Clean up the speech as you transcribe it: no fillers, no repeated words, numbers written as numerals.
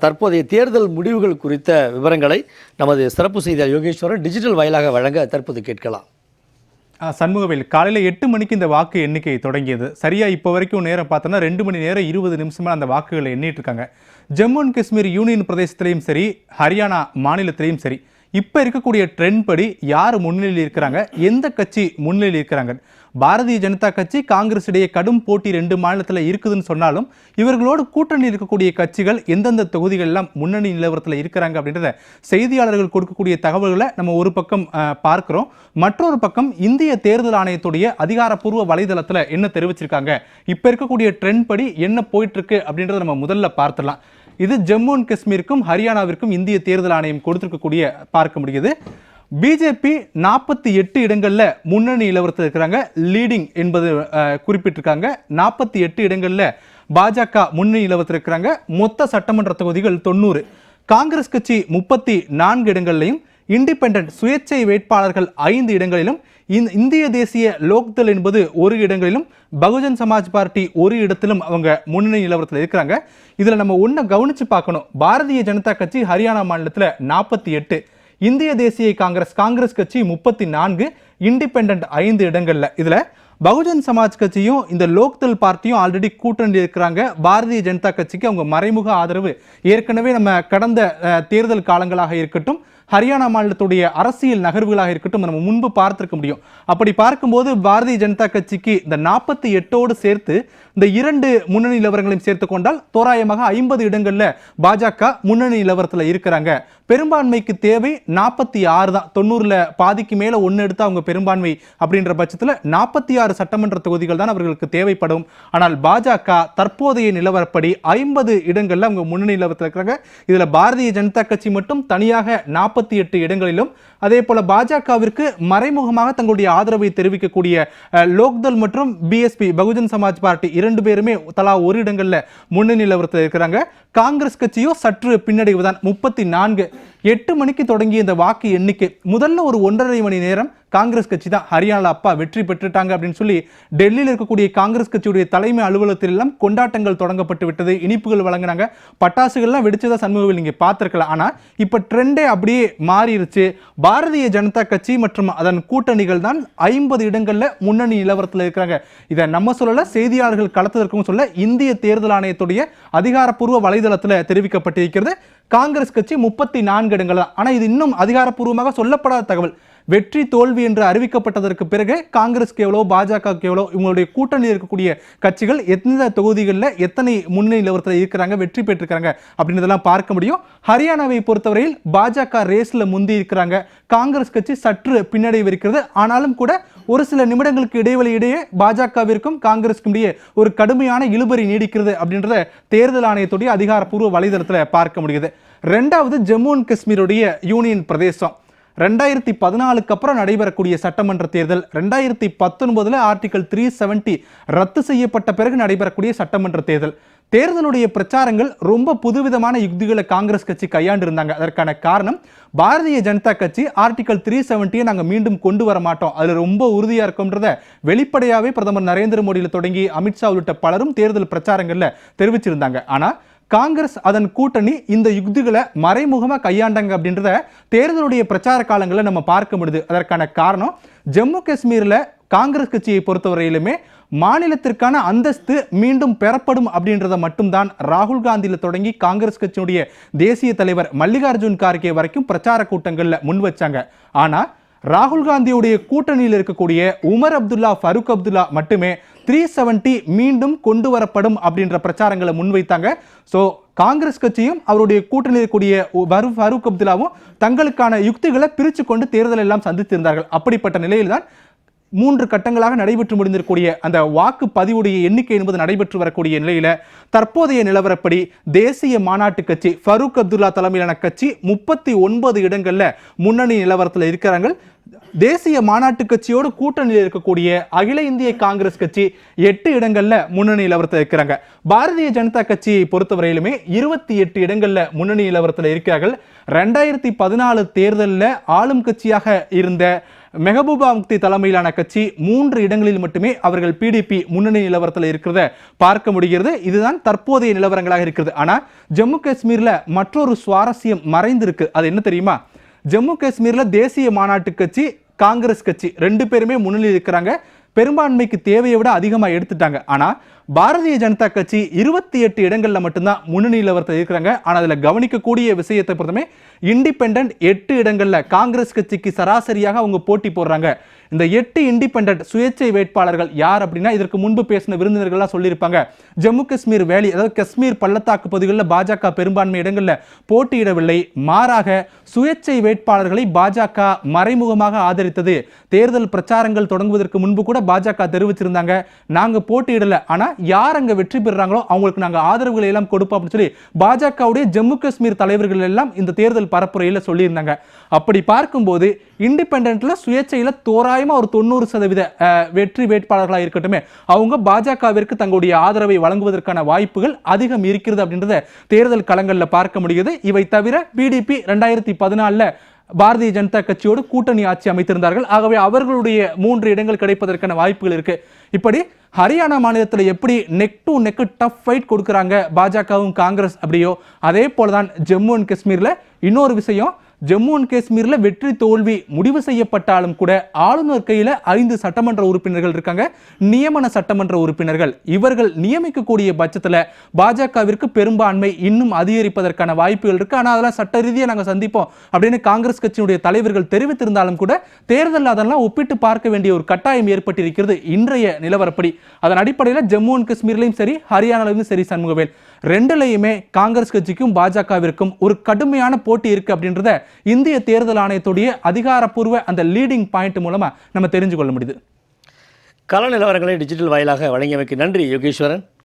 தற்போதைய தேர்தல் முடிவுகள் குறித்த விவரங்களை நமது சிறப்பு செய்தியாளர் யோகேஸ்வரன் டிஜிட்டல் வாயிலாக வழங்க தற்போது கேட்கலாம். சண்முகவேல், காலையில் 8 மணிக்கு இந்த வாக்கு எண்ணிக்கை தொடங்கியது. சரியா இப்போ வரைக்கும் நேரம் பார்த்தோன்னா 2 மணி நேரம் 20 நிமிஷமா அந்த வாக்குகளை எண்ணிட்டு இருக்காங்க. ஜம்மு அண்ட் காஷ்மீர் யூனியன் பிரதேசத்திலையும் சரி, ஹரியானா மாநிலத்திலையும் சரி, இப்போ இருக்கக்கூடிய ட்ரெண்ட் படி யார் முன்னிலையில் இருக்கிறாங்க, எந்த கட்சி முன்னிலையில் இருக்கிறாங்க? பாரதிய ஜனதா கட்சி காங்கிரஸ் இடையே கடும் போட்டி 2 மாநிலத்தில் இருக்குதுன்னு சொன்னாலும் இவர்களோடு கூட்டணி இருக்கக்கூடிய கட்சிகள் எந்தெந்த தொகுதிகள் எல்லாம் முன்னணி நிலவரத்தில் இருக்கிறாங்க அப்படின்றத செய்தியாளர்கள் கொடுக்கக்கூடிய தகவல்களை நம்ம ஒரு பக்கம் பார்க்கிறோம். மற்றொரு பக்கம் இந்திய தேர்தல் ஆணையத்துடைய அதிகாரப்பூர்வ வலைதளத்தில் என்ன தெரிவிச்சிருக்காங்க, இப்போ இருக்கக்கூடிய ட்ரெண்ட் படி என்ன போயிட்டு இருக்கு அப்படின்றத நம்ம முதல்ல பார்த்துடலாம். இது ஜம்மு அண்ட் காஷ்மீருக்கும் ஹரியானாவிற்கும் இந்திய தேர்தல் ஆணையம் கொடுத்திருக்கக்கூடிய பார்க்க முடியுது. பிஜேபி 48 இடங்களில் முன்னணி நிலவரத்தில் இருக்கிறாங்க, லீடிங் என்பது குறிப்பிட்டிருக்காங்க. 48 இடங்களில் பாஜக முன்னணி நிலவரத்தில் இருக்கிறாங்க. மொத்த சட்டமன்ற தொகுதிகள் 90. காங்கிரஸ் கட்சி 34 இடங்களிலையும், இண்டிபெண்டன்ட் சுயேட்சை வேட்பாளர்கள் 5 இடங்களிலும், இந்திய தேசிய லோக்தள் என்பது 1 இடங்களிலும், பகுஜன் சமாஜ் பார்ட்டி 1 இடத்திலும் அவங்க முன்னணி நிலவரத்தில் இருக்கிறாங்க. இதில் நம்ம ஒன்றை கவனித்து பார்க்கணும். பாரதிய ஜனதா கட்சி ஹரியானா மாநிலத்தில் 48, இந்திய தேசிய காங்கிரஸ் கட்சி 34, இண்டிபெண்டன்ட் 5 இடங்கள்ல. இதுல பகுஜன் சமாஜ் கட்சியும் இந்த லோக்தள் பார்ட்டியும் ஆல்ரெடி கூட்டணி இருக்கிறாங்க. பாரதிய ஜனதா கட்சிக்கு அவங்க மறைமுக ஆதரவு ஏற்கனவே நம்ம கடந்த தேர்தல் காலங்களாக இருக்கட்டும், ஹரியானா மாநிலத்துடைய அரசியல் நகர்வுகளாக இருக்கட்டும் நம்ம முன்பு பார்த்திருக்க முடியும். அப்படி பார்க்கும்போது பாரதிய ஜனதா கட்சிக்கு இந்த 48ஓடு சேர்த்து இந்த 2 முன்னணி நிலவரங்களையும் சேர்த்து கொண்டால் தோராயமாக 50 இடங்கள்ல பாஜக முன்னணி நிலவரத்தில் இருக்கிறாங்க. பெரும்பான்மைக்கு தேவை 46 தான். 90ல் பாதிக்கு மேல 1 எடுத்து அவங்க பெரும்பான்மை அப்படின்ற பட்சத்தில் 46 சட்டமன்ற தொகுதிகள் தான் அவர்களுக்கு தேவைப்படும். ஆனால் பாஜக தற்போதைய நிலவரப்படி 50 இடங்கள்ல அவங்க முன்னணி நிலவரத்தில் இருக்கிறாங்க. இதுல பாரதிய ஜனதா கட்சி மட்டும் தனியாக 48 இடங்களிலும், அதே போல பாஜகவிற்கு மறைமுகமாக தங்களுடைய ஆதரவை தெரிவிக்கக்கூடிய லோக்தள் மற்றும் பிஎஸ்பி பகுஜன் சமாஜ் பார்ட்டி 2 பேருமே தலா 1 இடங்கள்ல முன்னணி நிலவரத்தில் இருக்கிறாங்க. காங்கிரஸ் கட்சியோ சற்று பின்னடைவுதான், 34. 8 மணிக்கு தொடங்கிய இந்த வாக்கு எண்ணிக்கை முதல்ல ஒரு 1.5 மணி நேரம் காங்கிரஸ் கட்சி தான் ஹரியானா அப்பா வெற்றி பெற்றுட்டாங்க அப்படின்னு சொல்லி டெல்லியில் இருக்கக்கூடிய காங்கிரஸ் கட்சியுடைய தலைமை அலுவலகத்தில் எல்லாம் கொண்டாட்டங்கள் தொடங்கப்பட்டு விட்டது. இனிப்புகள் வழங்கினாங்க, பட்டாசுகள்லாம் வெடிச்சதா சண்முகவில் நீங்க பார்த்திருக்கலாம். ஆனா இப்ப ட்ரெண்டே அப்படியே மாறிடுச்சு. பாரதிய ஜனதா கட்சி மற்றும் அதன் கூட்டணிகள் தான் 50 இடங்கள்ல முன்னணி நிலவரத்தில் இருக்கிறாங்க. இதை நம்ம சொல்லல, செய்தியாளர்கள் களத்திற்கும் சொல்ல, இந்திய தேர்தல் ஆணையத்துடைய அதிகாரப்பூர்வ வலைதளத்தில் தெரிவிக்கப்பட்டிருக்கிறது. காங்கிரஸ் கட்சி 34 இடங்கள் தான். ஆனா இது இன்னும் அதிகாரப்பூர்வமாக சொல்லப்படாத தகவல். வெற்றி தோல்வி என்று அறிவிக்கப்பட்டதற்கு பிறகு காங்கிரஸ்க்கு எவ்வளோ, பாஜகவுக்கு எவ்வளோ, இவங்களுடைய கூட்டணியில் இருக்கக்கூடிய கட்சிகள் எந்த தொகுதிகளில் எத்தனை முன்னணி நிலவரத்தில் இருக்கிறாங்க, வெற்றி பெற்றிருக்காங்க அப்படின்றதெல்லாம் பார்க்க முடியும். ஹரியானாவை பொறுத்தவரையில் பாஜக ரேஸ்ல முந்தி இருக்கிறாங்க, காங்கிரஸ் கட்சி சற்று பின்னடைவு இருக்கிறது. ஆனாலும் கூட ஒரு சில நிமிடங்களுக்கு இடையே பாஜகவிற்கும் காங்கிரஸுக்கும் இடையே ஒரு கடுமையான இழுபறி நீடிக்கிறது அப்படின்றத தேர்தல் ஆணையத்துடைய அதிகாரப்பூர்வ வலைதளத்தில் பார்க்க முடியுது. 2வது ஜம்மு அண்ட் காஷ்மீருடைய யூனியன் பிரதேசம். 2014க்கு அப்புறம் நடைபெறக்கூடிய சட்டமன்ற தேர்தல். 2019 ஆர்டிகல் 370 ரத்து செய்யப்பட்ட பிறகு நடைபெறக்கூடிய சட்டமன்ற தேர்தல். தேர்தலுடைய பிரச்சாரங்கள் ரொம்ப புதுவிதமான யுக்திகளை காங்கிரஸ் கட்சி கையாண்டு இருந்தாங்க. அதற்கான காரணம், பாரதிய ஜனதா கட்சி ஆர்டிகல் 370 நாங்கள் மீண்டும் கொண்டு வர மாட்டோம், அதில் ரொம்ப உறுதியாக இருக்கும்ன்றத வெளிப்படையாகவே பிரதமர் நரேந்திர மோடியில் தொடங்கி அமித்ஷா உள்ளிட்ட பலரும் தேர்தல் பிரச்சாரங்களில் தெரிவிச்சிருந்தாங்க. ஆனால் காங்கிரஸ் அதன் கூட்டணி இந்த யுக்திகளை மறைமுகமாக கையாண்டாங்க அப்படின்றத தேர்தலுடைய பிரச்சார காலங்களில் நம்ம பார்க்க முடியுது. அதற்கான காரணம், ஜம்மு காஷ்மீரில் காங்கிரஸ் கட்சியை பொறுத்தவரையிலுமே மாநிலத்திற்கான அந்தஸ்து மீண்டும் பெறப்படும் அப்படின்றத மட்டும்தான் ராகுல் காந்தியில் தொடங்கி காங்கிரஸ் கட்சியினுடைய தேசிய தலைவர் மல்லிகார்ஜுன் கார்கே வரைக்கும் பிரச்சார கூட்டங்களில் முன் வச்சாங்க. ஆனால் ராகுல் காந்தியுடைய கூட்டணியில் இருக்கக்கூடிய உமர் அப்துல்லா, ஃபருக் அப்துல்லா மட்டுமே 370 மீண்டும் கொண்டு வரப்படும் அப்படின்ற பிரச்சாரங்களை முன்வைத்தாங்க. ஸோ காங்கிரஸ் கட்சியும் அவருடைய கூட்டணியில் இருக்கக்கூடிய ஃபருக் அப்துல்லாவும் தங்களுக்கான யுக்திகளை பிரித்து கொண்டு தேர்தல் எல்லாம் சந்தித்திருந்தார்கள். அப்படிப்பட்ட நிலையில்தான் 3 கட்டங்களாக நடைபெற்று முடிந்திருக்கக்கூடிய அந்த வாக்குப்பதிவுடைய எண்ணிக்கை என்பது நடைபெற்று வரக்கூடிய நிலையில தற்போதைய நிலவரப்படி தேசிய மாநாட்டு கட்சி ஃபருக் அப்துல்லா தலைமையிலான கட்சி 39 இடங்கள்ல முன்னணி நிலவரத்தில் இருக்கிறாங்க. தேசிய மாநாட்டு கட்சியோடு கூட்டணியில் இருக்கக்கூடிய அகில இந்திய காங்கிரஸ் கட்சி 8 இடங்கள்ல முன்னணி நிலவரத்தில் இருக்கிறாங்க. பாரதிய ஜனதா கட்சியை பொறுத்தவரையிலுமே 28 இடங்கள்ல முன்னணி நிலவரத்தில் இருக்கிறார்கள். 2014 தேர்தலில் ஆளும் கட்சியாக இருந்த மெஹபூபா முஃப்தி தலைமையிலான கட்சி 3 இடங்களில் மட்டுமே அவர்கள் பிடிபி முன்னணி நிலவரத்தில் இருக்கிறத பார்க்க முடிகிறது. இதுதான் தற்போதைய நிலவரங்களாக இருக்கிறது. ஆனா ஜம்மு காஷ்மீர்ல மற்றொரு சுவாரஸ்யம் மறைந்திருக்கு. அது என்ன தெரியுமா? ஜம்மு காஷ்மீர்ல தேசிய மாநாட்டு கட்சி, காங்கிரஸ் கட்சி 2 பேருமே முன்னணியில் இருக்கிறாங்க. பெரும்பான்மைக்கு தேவையை விட அதிகமாக எடுத்துட்டாங்க. ஆனா பாரதிய ஜனதா கட்சி 28 இடங்கள்ல மட்டும்தான் முன்னணி நிலவரத்தில் இருக்கிறாங்க. ஆனா அதுல கவனிக்கக்கூடிய விஷயத்தை பொறுத்தமே இண்டிபெண்டன்ட் 8 இடங்கள்ல காங்கிரஸ் கட்சிக்கு சராசரியாக அவங்க போட்டி போடுறாங்க. இந்த 8 இண்டிபெண்டன்ட் சுயேட்சை வேட்பாளர்கள் யார் அப்படின்னா, இதற்கு முன்பு பேசின விருந்தினர்கள்லாம் சொல்லியிருப்பாங்க, ஜம்மு காஷ்மீர் வேலி, அதாவது காஷ்மீர் பள்ளத்தாக்கு பகுதிகளில் பாஜக பெரும்பான்மை இடங்களில் போட்டியிடவில்லை. மாறாக சுயேட்சை வேட்பாளர்களை பாஜக மறைமுகமாக ஆதரித்தது. தேர்தல் பிரச்சாரங்கள் தொடங்குவதற்கு முன்பு கூட பாஜக தெரிவிச்சிருந்தாங்க, நாங்க போட்டியிடல, ஆனா யார் அங்க வெற்றி பெறுறாங்களோ அவங்களுக்கு நாங்க ஆதரவுகளை எல்லாம் கொடுப்போம் அப்படின்னு சொல்லி பாஜகவுடைய ஜம்மு காஷ்மீர் தலைவர்கள் எல்லாம் இந்த தேர்தல் பரப்புரையில சொல்லியிருந்தாங்க. அப்படி பார்க்கும்போது இண்டிபெண்டன்ட்ல சுயேட்சையில தோராயமா ஒரு 90% வெற்றி வேட்பாளர்களா இருக்கட்டுமே, அவங்க பாஜகவிற்கு தங்களுடைய ஆதரவை வழங்குவதற்கான வாய்ப்புகள் அதிகம் இருக்கிறது அப்படின்றத தேர்தல் களங்கள்ல பார்க்க முடியுது. இவை தவிர பிடிபி 2014 பாரதிய ஜனதா கட்சியோடு கூட்டணி ஆட்சி அமைத்திருந்தார்கள். ஆகவே அவர்களுடைய 3 இடங்கள் கிடைப்பதற்கான வாய்ப்புகள் இருக்கு. இப்படி ஹரியானா மாநிலத்தில் எப்படி neck to neck tough fight கொடுக்குறாங்க பாஜகவும் காங்கிரஸ் அப்படியோ, அதே போலதான் ஜம்மு அண்ட் காஷ்மீர்ல இன்னொரு விஷயம், ஜம்மு அண்ட் காஷ்மீர்ல வெற்றி தோல்வி முடிவு செய்யப்பட்டாலும் கூட ஆளுநர் கையில 5 சட்டமன்ற உறுப்பினர்கள் இருக்காங்க, நியமன சட்டமன்ற உறுப்பினர்கள். இவர்கள் நியமிக்கக்கூடிய பட்சத்தில் பாஜகவிற்கு பெரும்பான்மை இன்னும் அதிகரிப்பதற்கான வாய்ப்புகள் இருக்கு. ஆனால் அதெல்லாம் சட்ட ரீதியாக நாங்கள் சந்திப்போம் அப்படின்னு காங்கிரஸ் கட்சியினுடைய தலைவர்கள் தெரிவித்திருந்தாலும் கூட தேர்தல் அதெல்லாம் ஒப்பிட்டு பார்க்க வேண்டிய ஒரு கட்டாயம் ஏற்பட்டிருக்கிறது இன்றைய நிலவரப்படி. அதன் அடிப்படையில் ஜம்மு அண்ட் காஷ்மீர்லையும் சரி, ஹரியானாலையும் சரி, சண்முகவேல் ரெண்டுலையுமே காங்கிரஸ் கட்சிக்கும் பாஜகவிற்கும் ஒரு கடுமையான போட்டி இருக்கு அப்படின்றத இந்திய தேர்தல் ஆணையத்துடைய அதிகாரப்பூர்வ அந்த லீடிங் பாயிண்ட் மூலமா நம்ம தெரிஞ்சு கொள்ள முடியுது. கள நிலவரங்களை டிஜிட்டல் வாயிலாக வழங்கியமைக்கு நன்றி யோகேஸ்வரன்.